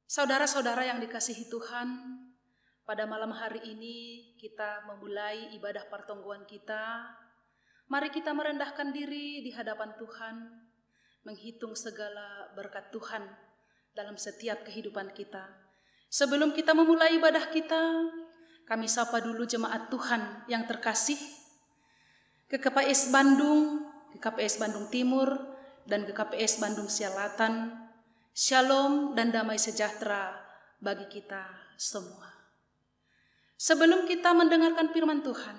Saudara-saudara yang dikasihi Tuhan, pada malam hari ini kita memulai ibadah pertongguan kita. Mari kita merendahkan diri di hadapan Tuhan, menghitung segala berkat Tuhan dalam setiap kehidupan kita. Sebelum kita memulai ibadah kita, kami sapa dulu jemaat Tuhan yang terkasih, GKPS Bandung, GKPS Bandung Timur, dan GKPS Bandung Selatan. Shalom dan damai sejahtera bagi kita semua. Sebelum kita mendengarkan firman Tuhan,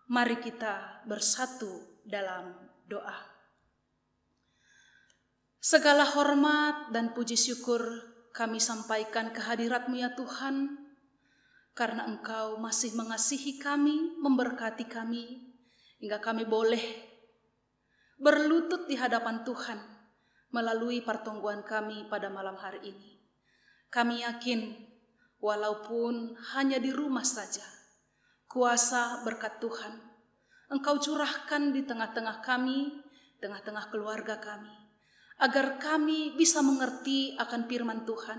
mari kita bersatu dalam doa. Segala hormat dan puji syukur kami sampaikan ke hadirat-Mu ya Tuhan, karena Engkau masih mengasihi kami, memberkati kami, hingga kami boleh berlutut di hadapan Tuhan melalui pertongguan kami pada malam hari ini. Kami yakin walaupun hanya di rumah saja, kuasa berkat Tuhan Engkau curahkan di tengah-tengah kami, tengah-tengah keluarga kami, agar kami bisa mengerti akan firman Tuhan,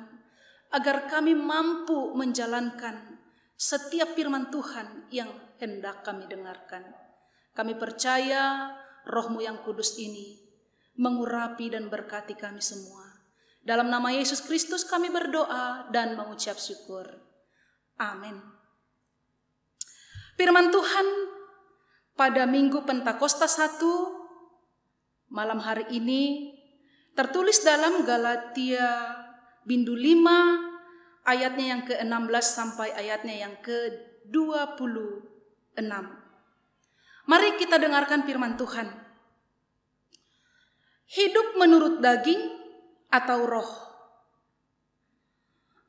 agar kami mampu menjalankan setiap firman Tuhan yang hendak kami dengarkan. Kami percaya Roh-Mu yang kudus ini mengurapi dan berkati kami semua. Dalam nama Yesus Kristus kami berdoa dan mengucap syukur. Amin. Firman Tuhan pada Minggu Pentakosta 1 malam hari ini tertulis dalam Galatia bindu 5 ayatnya yang ke-16 sampai ayatnya yang ke-26. Mari kita dengarkan firman Tuhan. Hidup menurut daging atau roh?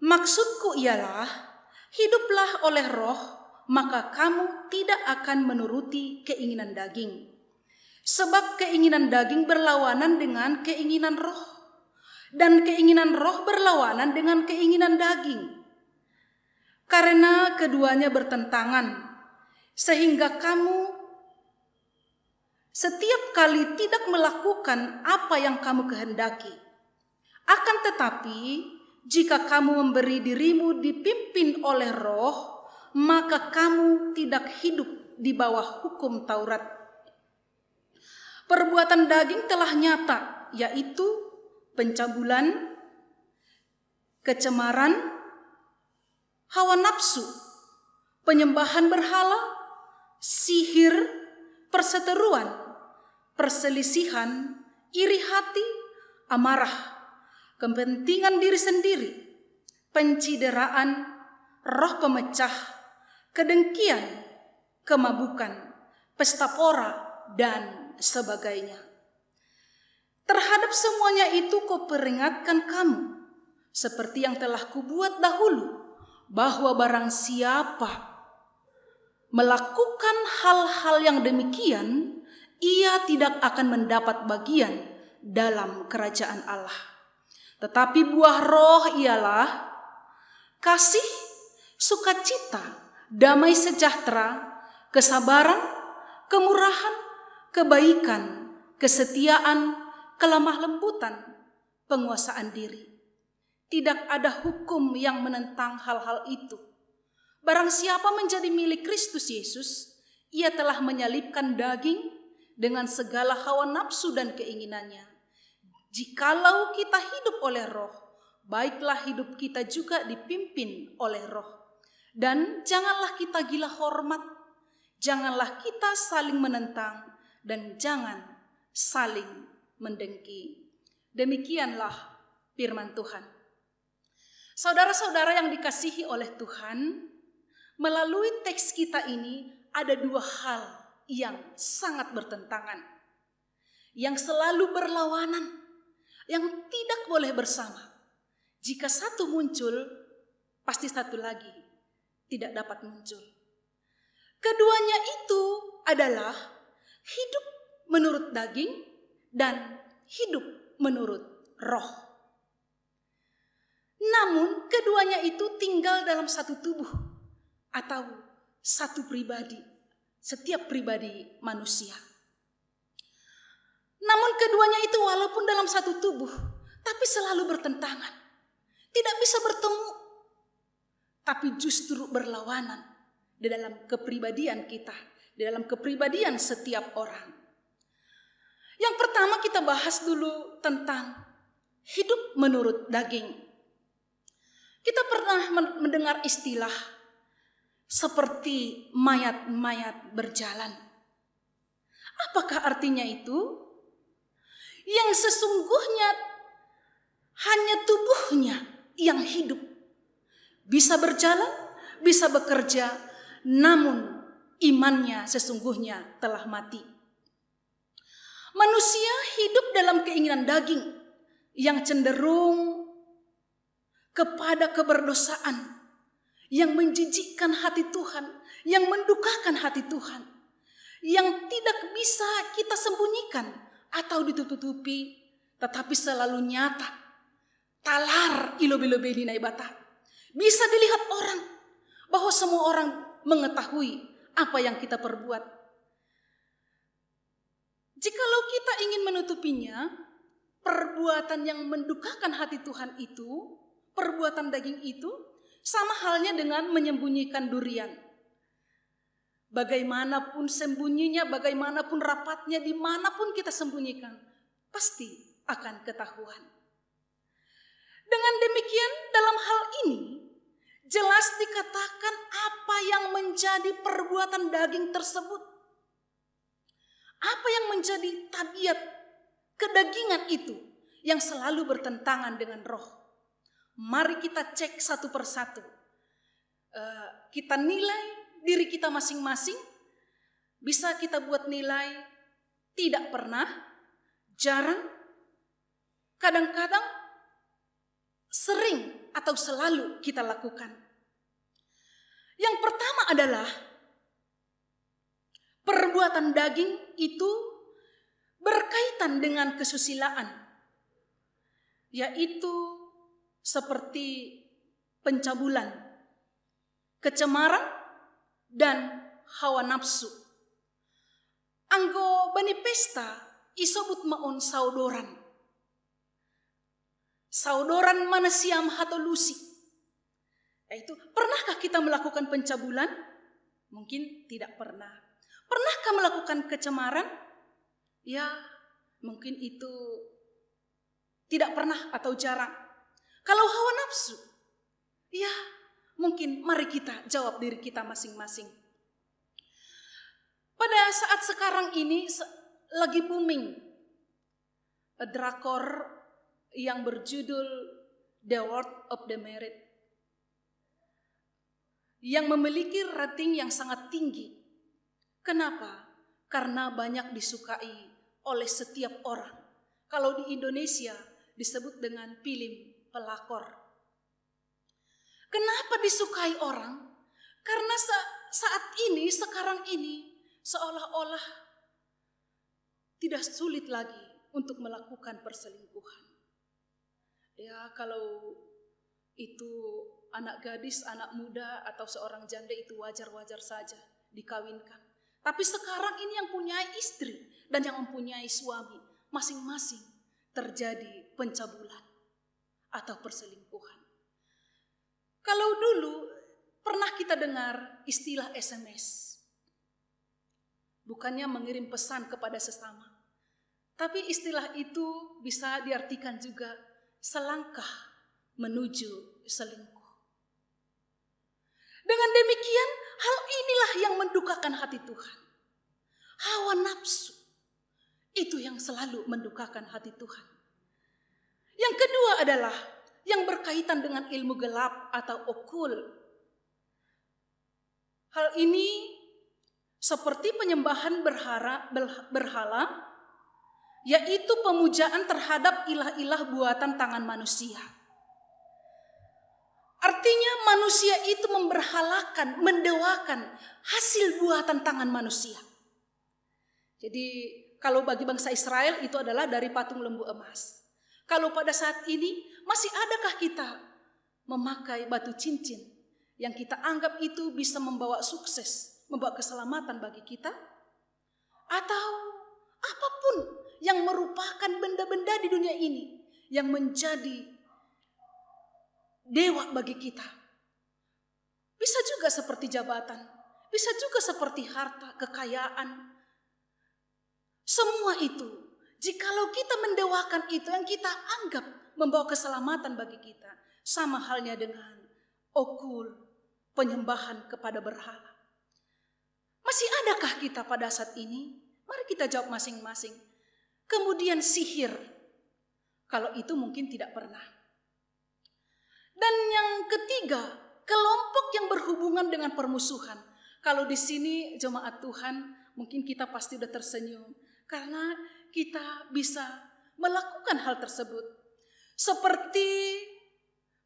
Maksudku ialah, hiduplah oleh roh, maka kamu tidak akan menuruti keinginan daging. Sebab keinginan daging berlawanan dengan keinginan roh, dan keinginan roh berlawanan dengan keinginan daging. Karena keduanya bertentangan, sehingga kamu setiap kali tidak melakukan apa yang kamu kehendaki. Akan tetapi, jika kamu memberi dirimu dipimpin oleh roh, maka kamu tidak hidup di bawah hukum Taurat. Perbuatan daging telah nyata, yaitu pencabulan, kecemaran, hawa nafsu, penyembahan berhala, sihir, perseteruan, perselisihan, iri hati, amarah, kepentingan diri sendiri, pencideraan, roh pemecah, kedengkian, kemabukan, pesta pora, dan sebagainya. Terhadap semuanya itu kuperingatkan kamu, seperti yang telah kubuat dahulu, bahwa barang siapa melakukan hal-hal yang demikian, ia tidak akan mendapat bagian dalam kerajaan Allah. Tetapi buah roh ialah kasih, sukacita, damai sejahtera, kesabaran, kemurahan, kebaikan, kesetiaan, kelemah lembutan, penguasaan diri. Tidak ada hukum yang menentang hal-hal itu. Barang siapa menjadi milik Kristus Yesus, ia telah menyalibkan daging dengan segala hawa nafsu dan keinginannya. Jikalau kita hidup oleh roh, baiklah hidup kita juga dipimpin oleh roh. Dan janganlah kita gila hormat, janganlah kita saling menentang, dan jangan saling mendengki. Demikianlah firman Tuhan. Saudara-saudara yang dikasihi oleh Tuhan, melalui teks kita ini ada dua hal yang sangat bertentangan, yang selalu berlawanan, yang tidak boleh bersama. Jika satu muncul, pasti satu lagi tidak dapat muncul. Keduanya itu adalah hidup menurut daging dan hidup menurut roh. Namun keduanya itu tinggal dalam satu tubuh atau satu pribadi, setiap pribadi manusia. Namun keduanya itu walaupun dalam satu tubuh, tapi selalu bertentangan. tidak bisa bertemu, tapi justru berlawanan di dalam kepribadian kita, di dalam kepribadian setiap orang. Yang pertama kita bahas dulu tentang hidup menurut daging. Kita pernah mendengar istilah seperti mayat-mayat berjalan. Apakah artinya itu? Yang sesungguhnya hanya tubuhnya yang hidup. Bisa berjalan, bisa bekerja, namun imannya sesungguhnya telah mati. Manusia hidup dalam keinginan daging yang cenderung kepada keberdosaan, yang menjijikkan hati Tuhan, yang mendukakan hati Tuhan, yang tidak bisa kita sembunyikan atau ditutupi, tetapi selalu nyata, talar ilobe-lobe di naibata. Bisa dilihat orang, bahwa semua orang mengetahui apa yang kita perbuat. Jikalau kita ingin menutupinya, perbuatan yang mendukakan hati Tuhan itu, perbuatan daging itu, sama halnya dengan menyembunyikan durian. Bagaimanapun sembunyinya, bagaimanapun rapatnya, dimanapun kita sembunyikan, pasti akan ketahuan. Dengan demikian, dalam hal ini, jelas dikatakan apa yang menjadi perbuatan daging tersebut. Apa yang menjadi tabiat kedagingan itu yang selalu bertentangan dengan roh. Mari kita cek satu persatu. Kita nilai diri kita masing-masing. Bisa kita buat nilai tidak pernah, jarang, kadang-kadang, sering atau selalu kita lakukan. Yang pertama adalah perbuatan daging itu berkaitan dengan kesusilaan, yaitu seperti pencabulan, kecemaran, dan hawa nafsu. Anggo bani pesta isobut maon saudoran. Saudoran manasiam hatolusi. Yaitu, pernahkah kita melakukan pencabulan? Mungkin tidak pernah. Pernahkah melakukan kecemaran? Ya, mungkin itu tidak pernah atau jarang. Kalau hawa nafsu, ya mungkin mari kita jawab diri kita masing-masing. Pada saat sekarang ini lagi booming drakor yang berjudul The World of the Married, yang memiliki rating yang sangat tinggi. Kenapa? Karena banyak disukai oleh setiap orang. Kalau di Indonesia disebut dengan film pelakor. Kenapa disukai orang? Karena saat ini, sekarang ini, seolah-olah tidak sulit lagi untuk melakukan perselingkuhan. Ya, kalau itu anak gadis, anak muda, atau seorang janda itu wajar-wajar saja dikawinkan. Tapi sekarang ini yang punya istri dan yang mempunyai suami, masing-masing terjadi pencabulan atau perselingkuhan. Kalau dulu pernah kita dengar istilah SMS. Bukannya mengirim pesan kepada sesama. Tapi istilah itu bisa diartikan juga selangkah menuju selingkuh. Dengan demikian, hal inilah yang mendukakan hati Tuhan. Hawa nafsu, itu yang selalu mendukakan hati Tuhan. Yang kedua adalah yang berkaitan dengan ilmu gelap atau okul. Hal ini seperti penyembahan berhala, yaitu pemujaan terhadap ilah-ilah buatan tangan manusia. Artinya manusia itu memberhalakan, mendewakan hasil buatan tangan manusia. Jadi kalau bagi bangsa Israel itu adalah dari patung lembu emas. Kalau pada saat ini masih adakah kita memakai batu cincin yang kita anggap itu bisa membawa sukses, membawa keselamatan bagi kita? Atau apapun yang merupakan benda-benda di dunia ini yang menjadi dewa bagi kita. Bisa juga seperti jabatan, bisa juga seperti harta, kekayaan. Semua itu, jikalau kita mendewakan itu yang kita anggap membawa keselamatan bagi kita, sama halnya dengan okul, penyembahan kepada berhala. Masih adakah kita pada saat ini? Mari kita jawab masing-masing. Kemudian sihir, kalau itu mungkin tidak pernah. Dan yang ketiga, kelompok yang berhubungan dengan permusuhan. Kalau di sini jemaat Tuhan, mungkin kita pasti sudah tersenyum. Karena kita bisa melakukan hal tersebut. Seperti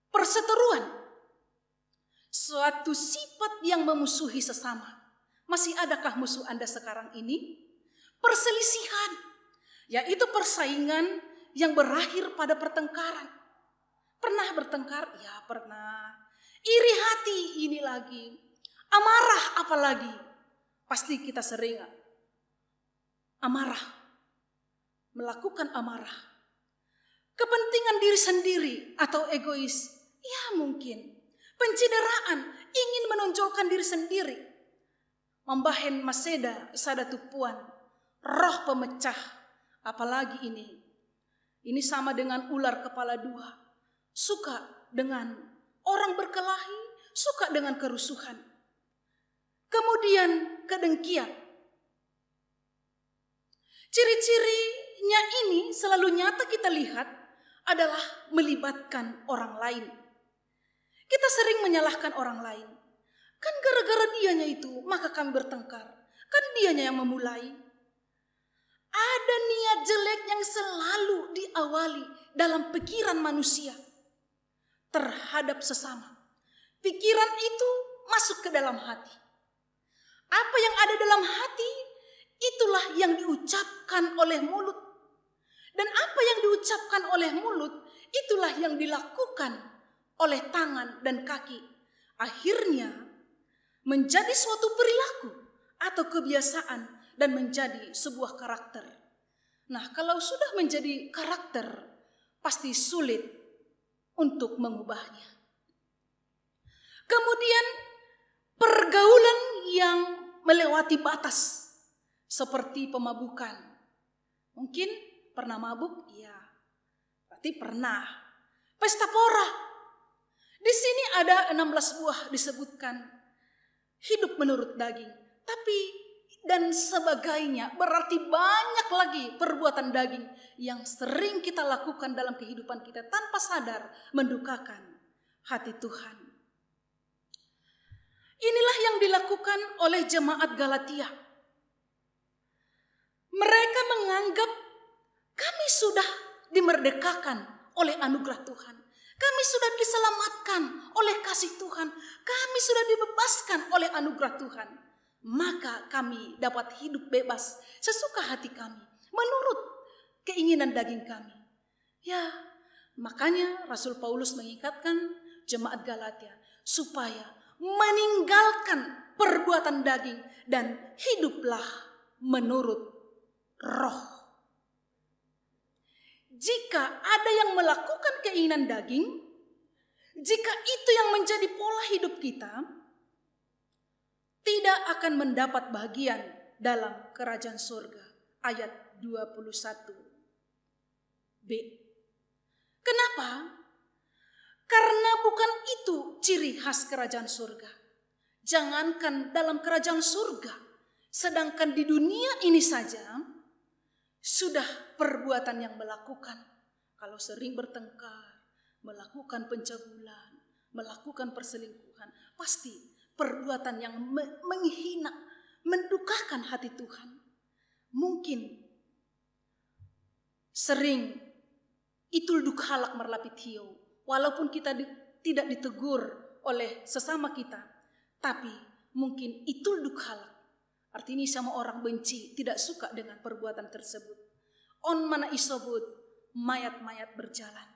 perseteruan. Suatu sifat yang memusuhi sesama. Masih adakah musuh Anda sekarang ini? Perselisihan, yaitu persaingan yang berakhir pada pertengkaran. Pernah bertengkar? Ya pernah. Iri hati ini lagi. Amarah apalagi. Pasti kita sering amarah. Melakukan amarah. Kepentingan diri sendiri atau egois. Ya mungkin. Pencideraan, ingin menonjolkan diri sendiri. Membahen maseda sadatu puan. Roh pemecah. Apalagi ini. Ini sama dengan ular kepala dua. Suka dengan orang berkelahi. Suka dengan kerusuhan. Kemudian kedengkian. Ciri-cirinya ini selalu nyata kita lihat adalah melibatkan orang lain. Kita sering menyalahkan orang lain. Kan gara-gara dianya itu maka kami bertengkar. Kan dianya yang memulai. Ada niat jelek yang selalu diawali dalam pikiran manusia terhadap sesama. Pikiran itu masuk ke dalam hati. Apa yang ada dalam hati, itulah yang diucapkan oleh mulut. Dan apa yang diucapkan oleh mulut, itulah yang dilakukan oleh tangan dan kaki. Akhirnya menjadi suatu perilaku atau kebiasaan dan menjadi sebuah karakter. Nah, kalau sudah menjadi karakter, pasti sulit untuk mengubahnya. Kemudian pergaulan yang melewati batas seperti pemabukan. Mungkin pernah mabuk? Iya. Berarti pernah. Pesta pora. Di sini ada 16 buah disebutkan hidup menurut daging. Tapi dan sebagainya berarti banyak lagi perbuatan daging yang sering kita lakukan dalam kehidupan kita tanpa sadar mendukakan hati Tuhan. Inilah yang dilakukan oleh jemaat Galatia. Mereka menganggap kami sudah dimerdekakan oleh anugerah Tuhan. Kami sudah diselamatkan oleh kasih Tuhan. Kami sudah dibebaskan oleh anugerah Tuhan. Maka kami dapat hidup bebas sesuka hati kami. Menurut keinginan daging kami. Ya, makanya Rasul Paulus mengingatkan jemaat Galatia. Supaya meninggalkan perbuatan daging. Dan hiduplah menurut roh. Jika ada yang melakukan keinginan daging, jika itu yang menjadi pola hidup kita, tidak akan mendapat bagian dalam kerajaan surga. Ayat 21b. Kenapa? Karena bukan itu ciri khas kerajaan surga. Jangankan dalam kerajaan surga, sedangkan di dunia ini saja, sudah perbuatan yang melakukan. Kalau sering bertengkar, melakukan pencabulan, melakukan perselingkuhan, pasti perbuatan yang menghina, mendukakan hati Tuhan. Mungkin sering itul duk halak merlapit hiu, walaupun kita tidak ditegur oleh sesama kita, tapi mungkin itul duk halak. Artinya sama orang benci, tidak suka dengan perbuatan tersebut. On mana isobut, mayat-mayat berjalan.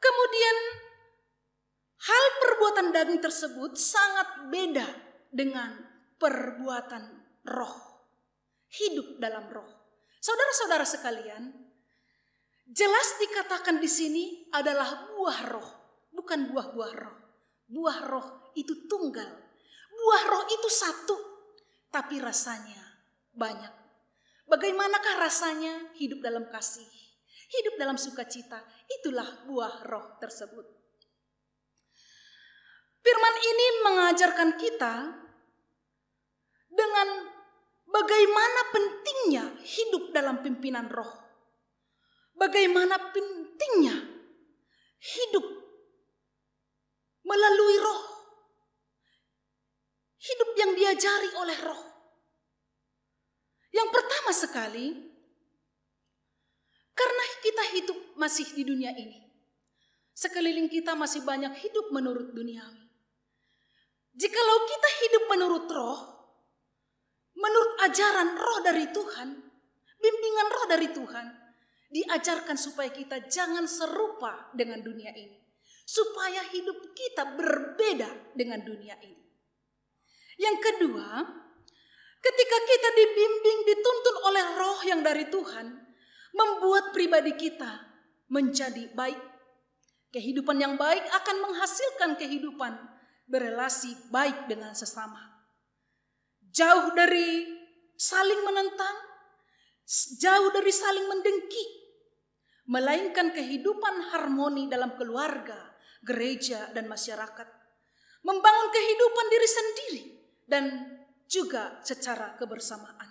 Kemudian hal perbuatan daging tersebut sangat beda dengan perbuatan roh. Hidup dalam roh. Saudara-saudara sekalian, Jelas dikatakan di sini adalah buah roh, bukan buah-buah roh. Buah roh itu tunggal, buah roh itu satu, tapi rasanya banyak. Bagaimanakah rasanya hidup dalam kasih, hidup dalam sukacita? Itulah buah roh tersebut. Firman ini mengajarkan kita dengan bagaimana pentingnya hidup dalam pimpinan roh. Bagaimana pentingnya hidup melalui roh. Hidup yang diajari oleh roh. Yang pertama sekali, karena kita hidup masih di dunia ini. Sekeliling kita masih banyak hidup menurut duniawi. Jikalau kita hidup menurut roh, menurut ajaran roh dari Tuhan, bimbingan roh dari Tuhan, diajarkan supaya kita jangan serupa dengan dunia ini. Supaya hidup kita berbeda dengan dunia ini. Yang kedua, ketika kita dibimbing, dituntun oleh roh yang dari Tuhan, membuat pribadi kita menjadi baik. Kehidupan yang baik akan menghasilkan kehidupan berelasi baik dengan sesama. Jauh dari saling menentang, jauh dari saling mendengki, melainkan kehidupan harmoni dalam keluarga, gereja, dan masyarakat. Membangun kehidupan diri sendiri dan juga secara kebersamaan.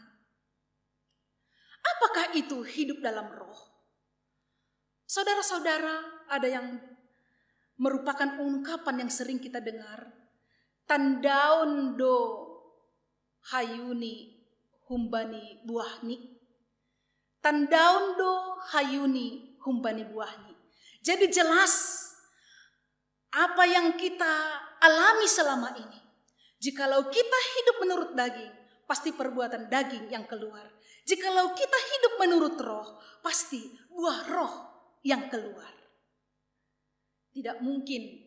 Apakah itu hidup dalam roh? Saudara-saudara, ada yang merupakan ungkapan yang sering kita dengar. Tandaon do hayuni humbani buahni. Tandaon do hayuni humbani buahni. Jadi jelas apa yang kita alami selama ini. Jikalau kita hidup menurut daging, pasti perbuatan daging yang keluar. Jikalau kita hidup menurut roh, pasti buah roh yang keluar. Tidak mungkin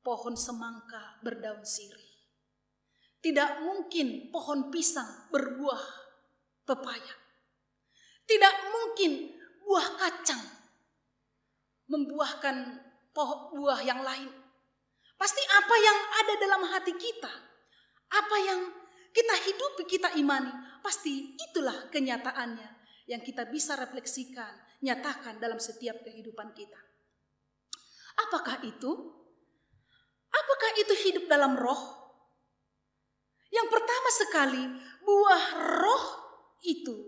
pohon semangka berdaun sirih. Tidak mungkin pohon pisang berbuah pepaya. Tidak mungkin buah kacang membuahkan buah yang lain. Pasti apa yang ada dalam hati kita, apa yang kita hidupi, kita imani, pasti itulah kenyataannya yang kita bisa refleksikan, nyatakan dalam setiap kehidupan kita. Apakah itu? Apakah itu hidup dalam roh? Yang pertama sekali, buah roh itu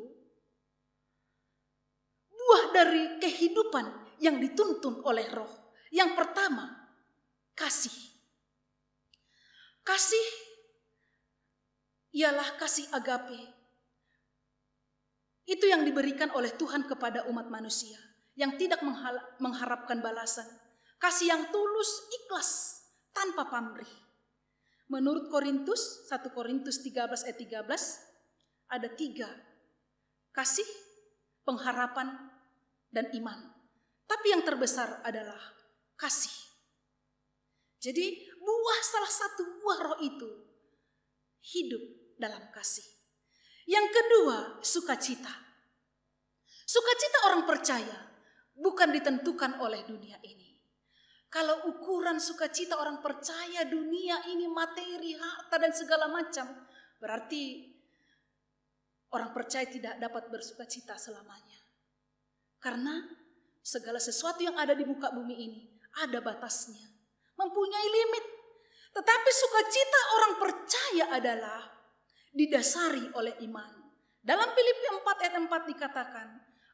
buah dari kehidupan yang dituntun oleh roh. Yang pertama, kasih. Kasih ialah kasih agape. Itu yang diberikan oleh Tuhan kepada umat manusia yang tidak mengharapkan balasan. Kasih yang tulus, ikhlas, tanpa pamrih. Menurut Korintus, 1 Korintus 13 ayat 13, ada 3. Kasih, pengharapan, dan iman. Tapi yang terbesar adalah kasih. Jadi salah satu buah roh itu hidup dalam kasih. Yang kedua, sukacita. Sukacita orang percaya bukan ditentukan oleh dunia ini. Kalau ukuran sukacita orang percaya dunia ini, materi, harta, dan segala macam, berarti orang percaya tidak dapat bersukacita selamanya. Karena segala sesuatu yang ada di muka bumi ini ada batasnya, mempunyai limit. Tetapi sukacita orang percaya adalah didasari oleh iman. Dalam Filipi 4 ayat 4 dikatakan,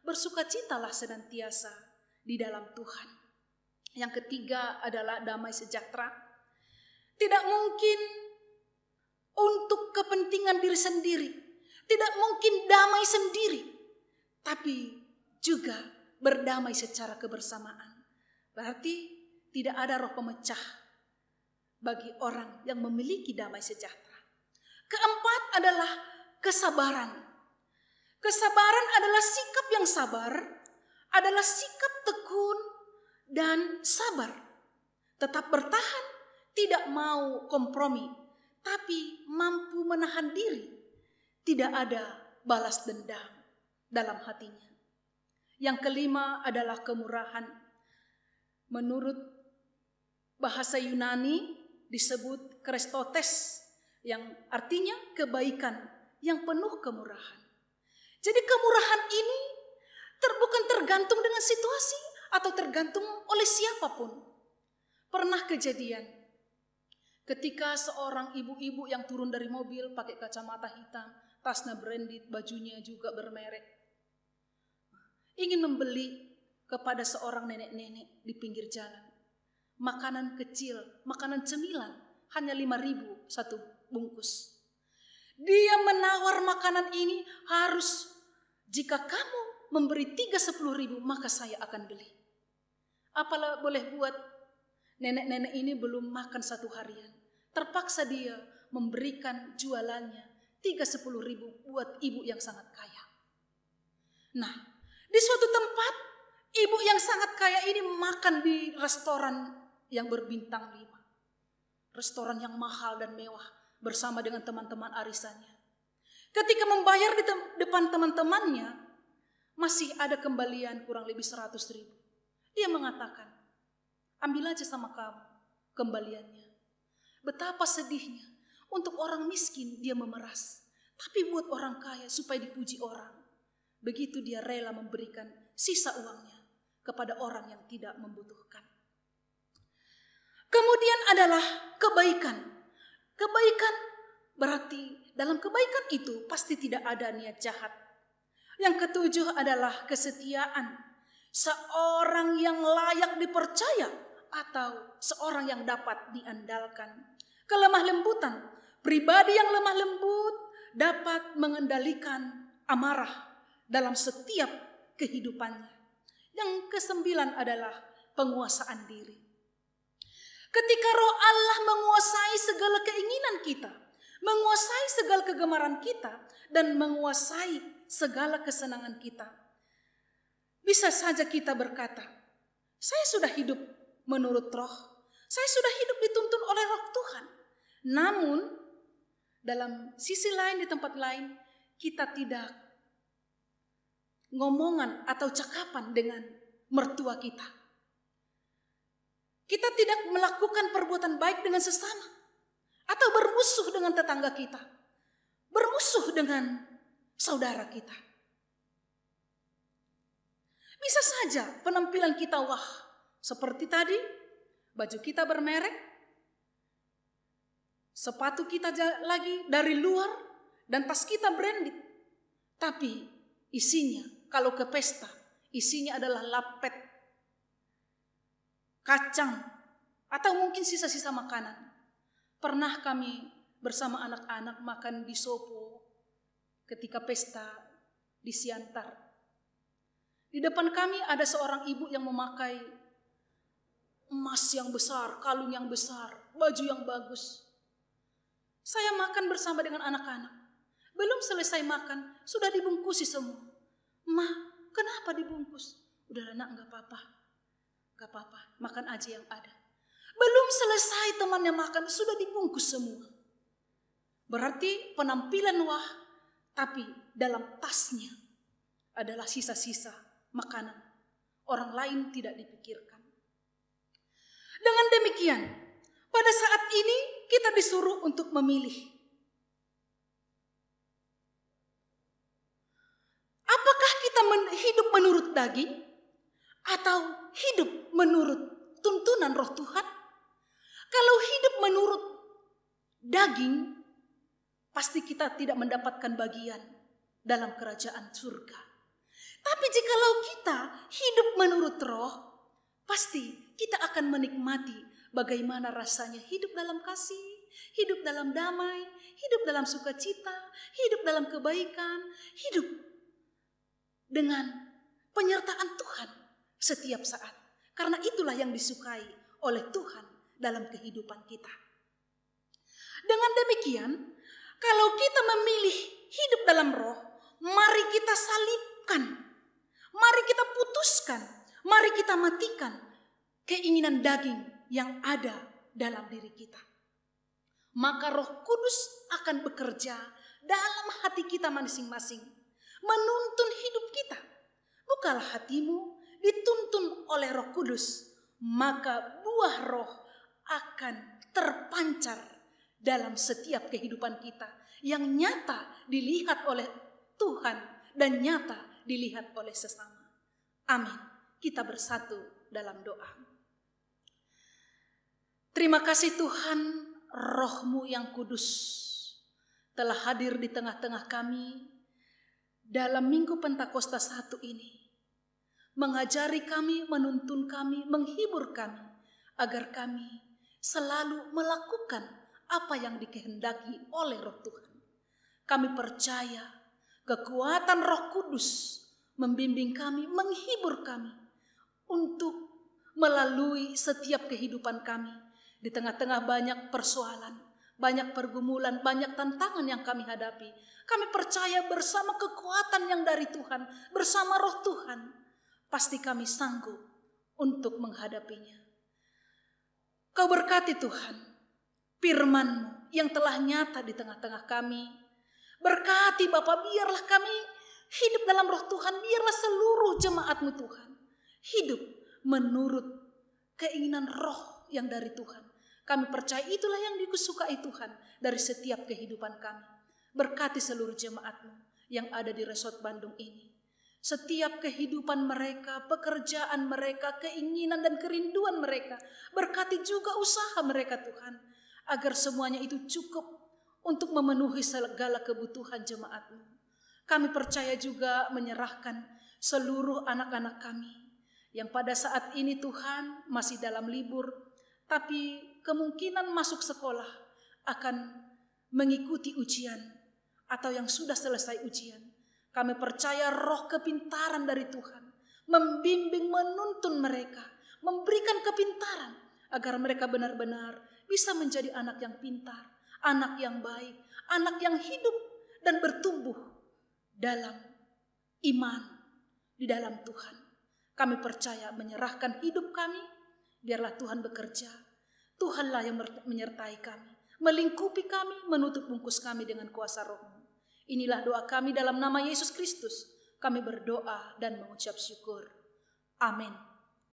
bersukacitalah senantiasa di dalam Tuhan. Yang ketiga adalah damai sejahtera. Tidak mungkin untuk kepentingan diri sendiri. Tidak mungkin damai sendiri. Tapi juga berdamai secara kebersamaan. Berarti tidak ada roh pemecah bagi orang yang memiliki damai sejahtera. Keempat adalah kesabaran. Kesabaran adalah sikap yang sabar, adalah sikap tekun dan sabar. Tetap bertahan, tidak mau kompromi, tapi mampu menahan diri. Tidak ada balas dendam dalam hatinya. Yang kelima adalah kemurahan. Menurut bahasa Yunani disebut Christotes, yang artinya kebaikan yang penuh kemurahan. Jadi kemurahan ini bukan tergantung dengan situasi atau tergantung oleh siapapun. Pernah kejadian ketika seorang ibu-ibu yang turun dari mobil pakai kacamata hitam, tasnya branded, bajunya juga bermerek, ingin membeli kepada seorang nenek-nenek di pinggir jalan makanan kecil, makanan cemilan, hanya 5.000 satu bungkus. Dia menawar makanan ini harus, jika kamu memberi 10.000 maka saya akan beli. Apalah boleh buat, nenek-nenek ini belum makan 1 harian. Terpaksa dia memberikan jualannya 10.000 buat ibu yang sangat kaya. Nah, di suatu tempat ibu yang sangat kaya ini makan di restoran yang berbintang 5. Restoran yang mahal dan mewah bersama dengan teman-teman arisannya. Ketika membayar di depan teman-temannya, masih ada kembalian kurang lebih 100.000. Dia mengatakan, ambil aja sama kamu kembaliannya. Betapa sedihnya, untuk orang miskin dia memeras, tapi buat orang kaya supaya dipuji orang, begitu dia rela memberikan sisa uangnya kepada orang yang tidak membutuhkan. Kemudian adalah kebaikan. Kebaikan berarti dalam kebaikan itu pasti tidak ada niat jahat. Yang ketujuh adalah kesetiaan. Seorang yang layak dipercaya atau seorang yang dapat diandalkan. Kelemah lembutan. Pribadi yang lemah lembut dapat mengendalikan amarah dalam setiap kehidupannya. Yang kesembilan adalah penguasaan diri. Ketika Roh Allah menguasai segala keinginan kita, menguasai segala kegemaran kita, dan menguasai segala kesenangan kita, bisa saja kita berkata, saya sudah hidup menurut Roh, saya sudah hidup dituntun oleh Roh Tuhan. Namun, dalam sisi lain, di tempat lain, kita tidak ngomongan atau cakapan dengan mertua kita. Kita tidak melakukan perbuatan baik dengan sesama, atau bermusuh dengan tetangga kita, bermusuh dengan saudara kita. Bisa saja penampilan kita wah, seperti tadi, baju kita bermerek, sepatu kita lagi dari luar, dan tas kita branded. Tapi isinya, kalau ke pesta, isinya adalah lapet, kacang, atau mungkin sisa-sisa makanan. Pernah kami bersama anak-anak makan di Sopo ketika pesta di Siantar. Di depan kami ada seorang ibu yang memakai emas yang besar, kalung yang besar, baju yang bagus. Saya makan bersama dengan anak-anak. Belum selesai makan, sudah dibungkusi semua. Ma, kenapa dibungkus? Udah nak, gak apa-apa. Gak apa-apa, makan aja yang ada. Belum selesai temannya makan, sudah dibungkus semua. Berarti penampilan wah, tapi dalam tasnya adalah sisa-sisa makanan. Orang lain tidak dipikirkan. Dengan demikian, pada saat ini kita disuruh untuk memilih. Apakah kita hidup menurut daging? Atau hidup menurut tuntunan Roh Tuhan? Kalau hidup menurut daging, pasti kita tidak mendapatkan bagian dalam kerajaan surga. Tapi jikalau kita hidup menurut Roh, pasti kita akan menikmati bagaimana rasanya hidup dalam kasih, hidup dalam damai, hidup dalam sukacita, hidup dalam kebaikan, hidup dengan penyertaan Tuhan setiap saat. Karena itulah yang disukai oleh Tuhan dalam kehidupan kita. Dengan demikian, kalau kita memilih hidup dalam Roh, mari kita salibkan, mari kita putuskan, mari kita matikan keinginan daging yang ada dalam diri kita. Maka Roh Kudus akan bekerja dalam hati kita masing-masing, menuntun hidup kita. bukalah hatimu, dituntun oleh Roh Kudus, maka buah roh akan terpancar dalam setiap kehidupan kita yang nyata dilihat oleh Tuhan dan nyata dilihat oleh sesama. Amin. Kita bersatu dalam doa. Terima kasih Tuhan, Roh-Mu yang kudus telah hadir di tengah-tengah kami dalam Minggu Pentakosta 1 ini. Mengajari kami, menuntun kami, menghibur kami, agar kami selalu melakukan apa yang dikehendaki oleh Roh Tuhan. Kami percaya kekuatan Roh Kudus membimbing kami, menghibur kami untuk melalui setiap kehidupan kami. Di tengah-tengah banyak persoalan, banyak pergumulan, banyak tantangan yang kami hadapi. Kami percaya bersama kekuatan yang dari Tuhan, bersama Roh Tuhan, pasti kami sanggup untuk menghadapinya. Kau berkati Tuhan, firman-Mu yang telah nyata di tengah-tengah kami. Berkati Bapa, biarlah kami hidup dalam Roh Tuhan, biarlah seluruh jemaat-Mu Tuhan hidup menurut keinginan Roh yang dari Tuhan. Kami percaya itulah yang disukai Tuhan dari setiap kehidupan kami. Berkati seluruh jemaat-Mu yang ada di Resort Bandung ini. Setiap kehidupan mereka, pekerjaan mereka, keinginan dan kerinduan mereka. Berkati juga usaha mereka Tuhan, agar semuanya itu cukup untuk memenuhi segala kebutuhan jemaat-Mu. Kami percaya juga menyerahkan seluruh anak-anak kami yang pada saat ini Tuhan masih dalam libur, tapi kemungkinan masuk sekolah akan mengikuti ujian atau yang sudah selesai ujian. Kami percaya roh kepintaran dari Tuhan membimbing, menuntun mereka, memberikan kepintaran agar mereka benar-benar bisa menjadi anak yang pintar, anak yang baik, anak yang hidup dan bertumbuh dalam iman di dalam Tuhan. Kami percaya menyerahkan hidup kami, biarlah Tuhan bekerja. Tuhanlah yang menyertai kami, melingkupi kami, menutup bungkus kami dengan kuasa Roh-Mu. Inilah doa kami dalam nama Yesus Kristus. Kami berdoa dan mengucap syukur. Amin.